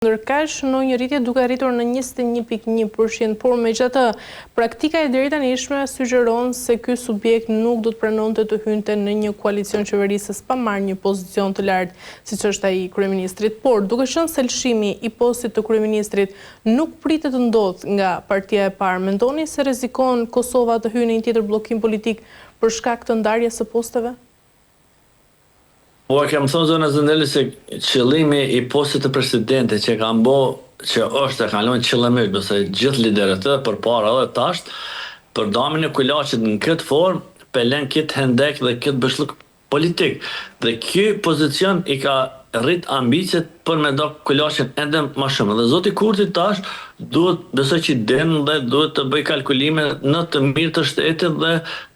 Ndërkësh në një rritje duke arritur në 21.1%, por megjithatë, praktika e drejtanishme sugjeron se ky subjekt nuk do të pranonte të hynte në një koalicion qeverisës pa marrë një pozicion të lartë, siç është ai i kryeministrit. Por duke qenë se lëshimi i postit të kryeministrit nuk pritet të ndodhë nga partia e parë, mendoni se rrezikon Kosova të hyjë në një tjetër bllokim politik për shkak të ndarjes së posteve? Po e kem thonë zonë Zëndeli se qëllimi i postit të presidentit që kanë bo, që është e kalon qëllimisht, bëse gjithë liderët të për para dhe tasht, për damin e Kulaqit në këtë formë, pelen këtë hendek dhe këtë bëshlluk politik. Dhe ky pozicion i ka rrit ambicet për me do Kulaqin ende më shumë. Dhe zoti Kurti tash duhet besoj që den dhe duhet të bëj kalkulime në të mirë të shtetit dhe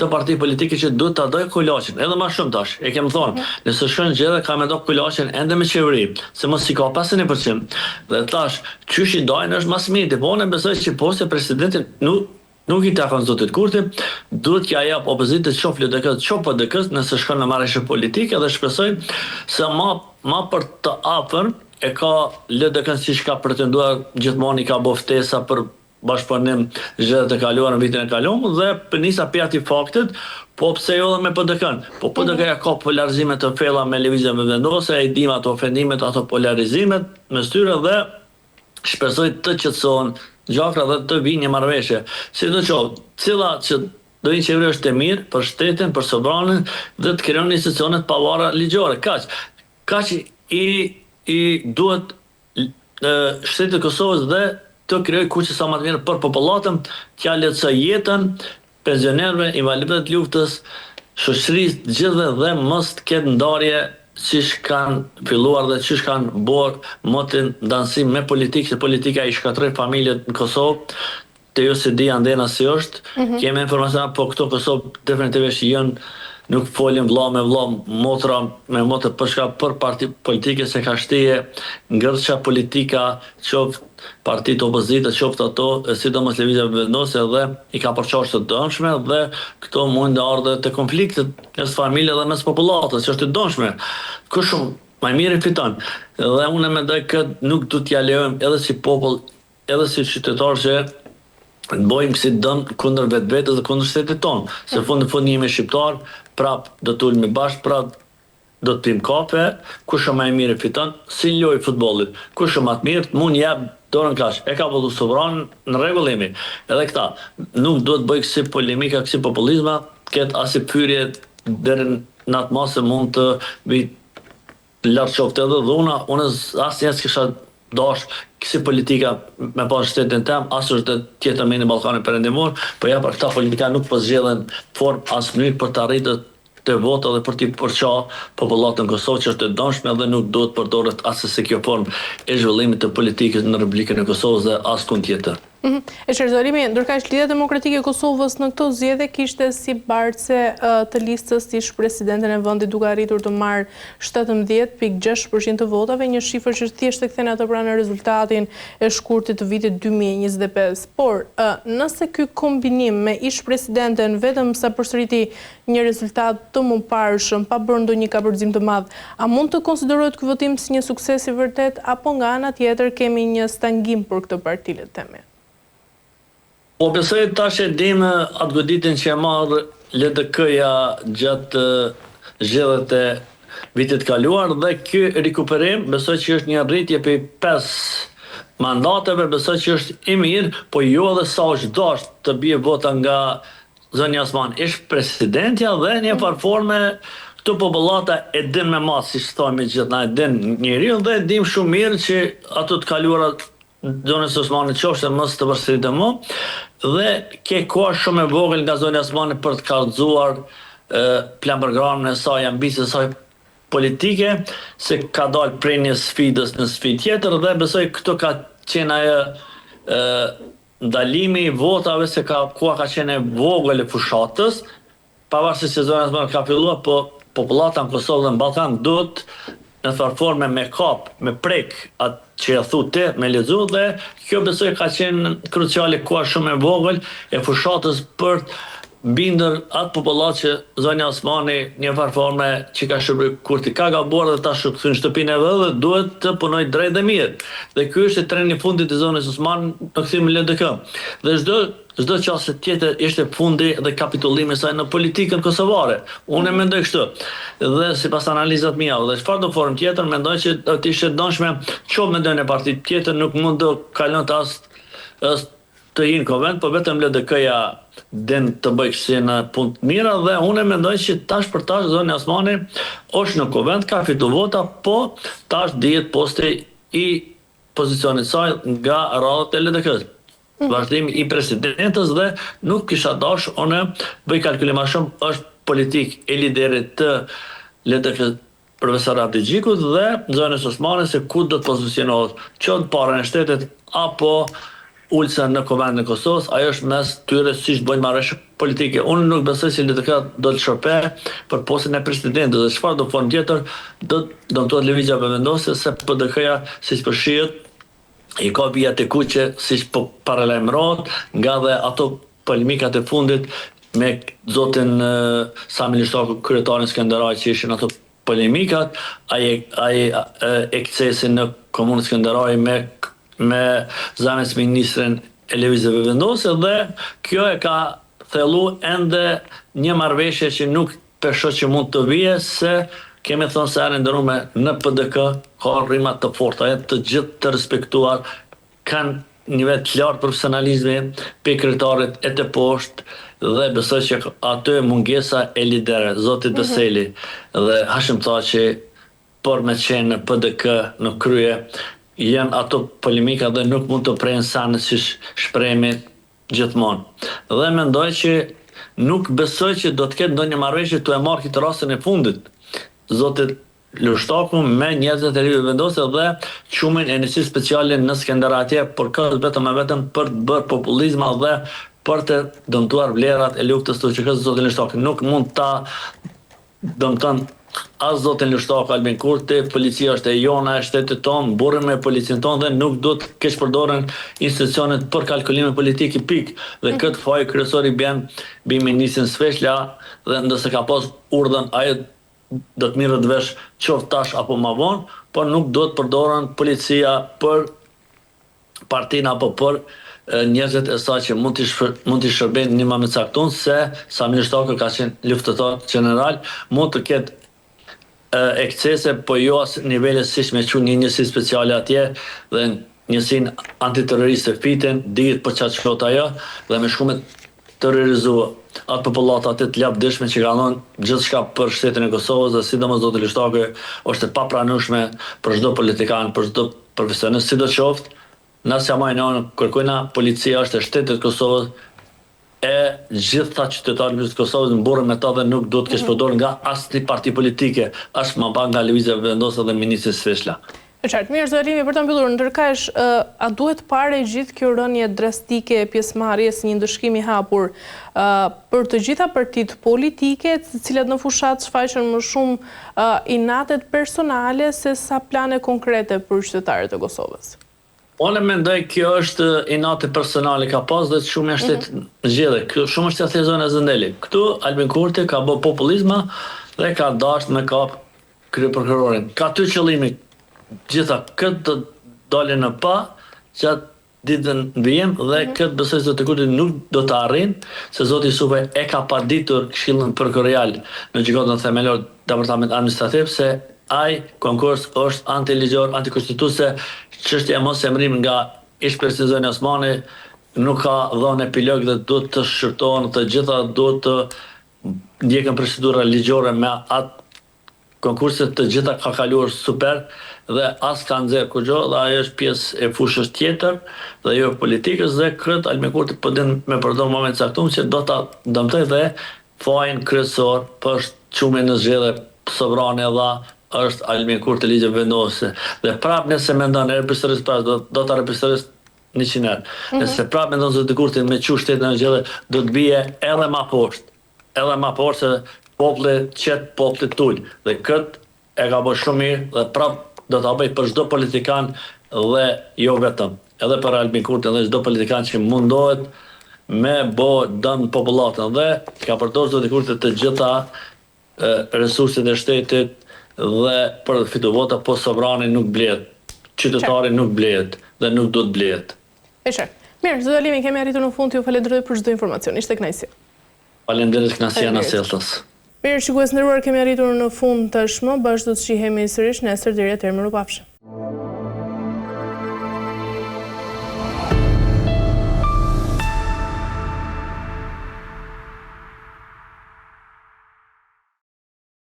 të parti politike që duhet të doj Kulaqin. Edhe më shumë tash, e kem thonë, nëse shën gjë ka me do Kulaqin ende me qeveri, se mos i ka 50%. Dhe tash, qysh i dojnë është mas miti, po në besoj që posti presidentin nuk i takon zotit Kurti, duhet kja jap opozitit qof LDK-s, qof PDK-s nëse shkon në marrëveshje politike dhe shpresoj se ma për të afër e ka LDK-n si ka pretenduar gjithmonë i ka bo ftesa për bashkëpunim zgjedhjet e kaluara në vitin e kaluar dhe për nisa pjati faktit, po pse jo dhe me PDK-n. Po PDK-ja ka polarizime të fella me lëvizjeve vendose, e dim ato ofendimet, ato polarizimet me styre dhe shpresoj të qetësohen gjakra dhe të vinë një marrëveshje. Si do qoftë, cila që do një qeveri është e mirë për shtetin, për sobranin dhe të krijon institucionet pavara ligjore. Kaq i duhet shtetit të Kosovës dhe të krijoj kuqe sa më të mirë për popullatën, t'ja lehtësoj jetën pensionerëve, invalidëve të luftës, shoqërisë gjithë dhe mos të ketë ndarje qish kanë filluar dhe qish kanë bërë motin dansim me politikë, se politika i shkatërroi familjet në Kosovë, të ju se di andena si është, kemi informacion, po këto Kosovë definitivisht janë nuk folin vlla me vlla, motra me motra për parti politike se ka shtije ngërça politika, qoftë partitë opozita, qoftë ato, sidomos lëvizjeve vendose dhe i ka përqarë të dëmshme dhe këto mund të ardhe të konfliktet mes familje dhe mes popullatës, që është të dëmshme. Kush shumë, më mirë fiton. Dhe unë mendoj këtë nuk du t'ja lejojmë edhe si popull, edhe si qytetarë që të bojmë si dëm kundër vetvetes dhe kundër shtetit tonë. Se fund në fund jemi shqiptar, prap do të ulemi bashkë, prap do të pim kafe, kush më i mirë fiton, si lojë futbollit. Kush më të mirë, mund jap dorën kash. E ka vëllu sovran në rregullimi. Edhe këta nuk duhet bëj kësi polemika, kësi populizma, këtë asi pyrje deri në atë masë mund të vi lartë qoftë edhe dhuna, unë asnjëherë s'kisha dash kësi politika me pas shtetin tem, asë është tjetër me në Ballkanin Perëndimor, po ja për këta politika nuk po zgjedhen form as mënyrë për të arritur të vota dhe për t'i përqa popullatën Kosovë që është e dëmshme dhe nuk duhet përdoret asë se kjo formë e zhvillimit të politikës në Republikën e Kosovës dhe askund tjetër. E Sherzolimi, ndërkaq Lidhja Demokratike e Kosovës në këto zgjedhje kishte si bartse të listës ish presidentin e vendit duke arritur të marrë 17.6% të votave, një shifër që thjesht e kthen atë pranë rezultatin e shkurtit të vitit 2025. Por, nëse ky kombinim me ish presidenten vetëm sa përsëriti një rezultat të mundparshëm, pa bërë ndonjë kapërcim të madh, a mund të konsiderohet ky votim si një sukses i vërtet apo nga ana tjetër kemi një stangim për këtë parti, le të themi? Po besoj tash e dim atë goditin që e marrë LDK-ja gjatë zgjedhjet e vitit kaluar dhe ky rikuperim besoj që është një rritje për 5 mandateve, besoj që është i mirë, po jo edhe sa është dash të bie vota nga zënia Osman ish presidentja dhe një farforme këtu popullata e din me mas, si themi gjithë na e din njeriu dhe e dim shumë mirë që ato të kaluarat zonës Osmanit qofshë mos të përsëritet më dhe ke kohë shumë e vogël nga zona Osmanit për të kallëzuar plan programin e saj, ambicën e saj politike, se ka dalë prej një sfidës në sfidë tjetër dhe besoj këto ka qenë ajo ndalimi i votave se koha ka qenë e vogël e fushatës, pavarësisht se zona Osmanit ka filluar, po popullata në Kosovë dhe në Ballkan duhet në farforme me kap, me prek atë që e thu ti, me lexu dhe kjo besoj ka qenë kruciale koha shumë e vogël e fushatës për bindër atë popullat që zonja Osmani një farforme që ka shërbyer Kurti ka gabuar dhe ta shkëthyn shtëpinë e vet dhe duhet të punoj drejt dhe mirë. Dhe ky është treni i fundit i zonës Osman në kthimin LDK. Dhe çdo çast tjetër ishte fundi dhe kapitulimi i saj në politikën kosovare. Unë mendoj kështu. Dhe sipas analizat mia dhe çfarë do formë tjetër mendoj që do të ishte dëshme çop me ndonjë parti tjetër nuk mund të kalon të as të hinë konvent, po vetëm LDK-ja den të bëj kështu në punë të mira dhe unë mendoj që tash për tash zonja Osmani është në konvent, ka fitu vota, po tash dihet posti i pozicionit saj nga radhët e LDK-s. Vazhdimi i presidentës dhe nuk kisha dash unë bëj kalkulima shumë është politik e liderit të LDK profesor Abdi Gjikut dhe zonës Osmani se ku do të pozicionohet që në parën e shtetit apo ulsa në Komandën e Kosovës, ajo është mes tyre siç bëjnë marrëveshje politike. Unë nuk besoj se LDK do të shërpej për postën e presidentit dhe çfarë do formë tjetër do të lëvizja vendosje se PDK-ja siç përshihet i ka vija të kuqe siç po paralajmërohet nga dhe ato polemikat e fundit me zotin Sami Lishtaku, kryetarin Skënderaj që ishin ato polemikat, ai ekscesin në komunën Skënderaj me zamës ministrin e lëvizjeve vendosje dhe kjo e ka thellu ende një marrëveshje që nuk peshoj që mund të vijë se kemi thënë se janë ndërrume në PDK ka rrima të forta, të gjithë të respektuar, kanë nivel të lartë profesionalizmi pe kryetarit e të poshtë dhe besoj që aty mungesa e liderëve, zoti Beseli dhe Hashim Thaçi por me qenë në PDK në krye janë ato polemika dhe nuk mund të prejnë sanë si shprehemi gjithmonë. Dhe mendoj që nuk besoj që do të ketë ndonjë marrëveshje të e marrë këtë rastin e fundit. Zotit Lishtaku me njerëzit e rive vendosje dhe qumin e njësi speciale në Skënderatje për këtë vetëm e vetëm për të bërë populizma dhe për të dëmtuar vlerat e luftës të që zotin Lishtaku. Nuk mund ta dëmton as zotin Lishtaku Albin Kurti, policia është e jona e shtetit tonë, burrim me policinë tonë dhe nuk do të keq përdoren institucionet për kalkulime politike pik. Dhe këtë faj kryesori bjen bi ministrin Sveshla dhe ndëse ka pas urdhën ai do të mirët vesh qoftë tash apo ma vonë, por nuk do të përdoren policia për partinë apo për njerëzit e saj që mund t'i shërbejnë një më caktuar se Sami Lishtaku ka qenë luftëtar general, mund të ketë ekscese, po jo as nivele siç me qunë një njësi speciale atje dhe njësin antiterroriste fitin, dihet për çfarë shkot ajo dhe me shku me terrorizua atë popullat atë të lapdishme që kanë dhënë gjithçka për shtetin e Kosovës dhe sidomos zoti Lishtaku është e papranueshme për çdo politikan, për çdo profesionist, sidoqoftë. Nëse jam në kërkojna policia është e shtetit të Kosovës e gjitha qytetarët e Kosovës në burrë me ta dhe nuk do të kesh përdorur nga asnjë parti politike, as më pa nga lëvizja vendosë dhe ministri Sveshla. E qartë, mirë zërimi për të mbyllur, ndërkaq a duhet pare gjithë kjo rënje drastike e pjesëmarrjes një ndëshkim i hapur për të gjitha partitë politike, të cilat në fushat shfaqen më shumë inatet personale se sa plane konkrete për qytetarët e Kosovës? Unë mendoj kjo është inate personale ka pas dhe shumë jashtë zgjedhje. Shumë është jashtë zona Zëndeli. Këtu Albin Kurti ka bë populizma dhe ka dashur me kap kryeprokurorin. Ka dy qëllime. Gjitha këtë të dalin në pa që ditën vijim dhe këtë besoj se Kurti nuk do të arrin se zoti Supe e ka paditur Këshillin Prokurorial në gjykatën themelore departament administrativ se ai konkurs është antiligjor, antikonstituse, çështja e mos emërim nga ish presidenti Osmani nuk ka dhënë epilog dhe duhet të shërtohen të gjitha, duhet të ndjekën procedura ligjore me atë konkurset të gjitha ka kaluar super dhe as ka nxjerr kurrë dhe ajo është pjesë e fushës tjetër dhe jo politikës dhe këtë Albin Kurti po din me përdor moment caktuar që do ta dëmtoj dhe fajin kryesor për çumin në zgjedhje sovrane dha është Albin Kurti ligje vendosë. Dhe prapë nëse mendon reprezentantë pas do ta reprezentoj 100 herë. Nëse prapë mendon se Kurti me çu shtetin në zgjedhje do të bie edhe më poshtë. Edhe më poshtë se populli qet populli tul. Dhe këtë e ka bërë shumë mirë dhe prapë do ta bëj për çdo politikan dhe jo vetëm. Edhe për Albin Kurti dhe çdo politikan që mundohet me bo dëmë popullatën dhe ka përdorë zoti Kurti të gjitha resurset e shtetit dhe për të fitu vota, po sovrani nuk blehet, qytetari nuk blehet dhe nuk do të blehet. E qartë. Mirë, zoti Alimi, kemi arritur në fund, ju falenderoj për çdo informacion. Ishte kënaqësi. Faleminderit, kënaqësia na sjellës. Mirë, shikues nderuar, kemi arritur në fund tashmë, bashkë do të shihemi sërish nesër deri atëherë, mirupafshim.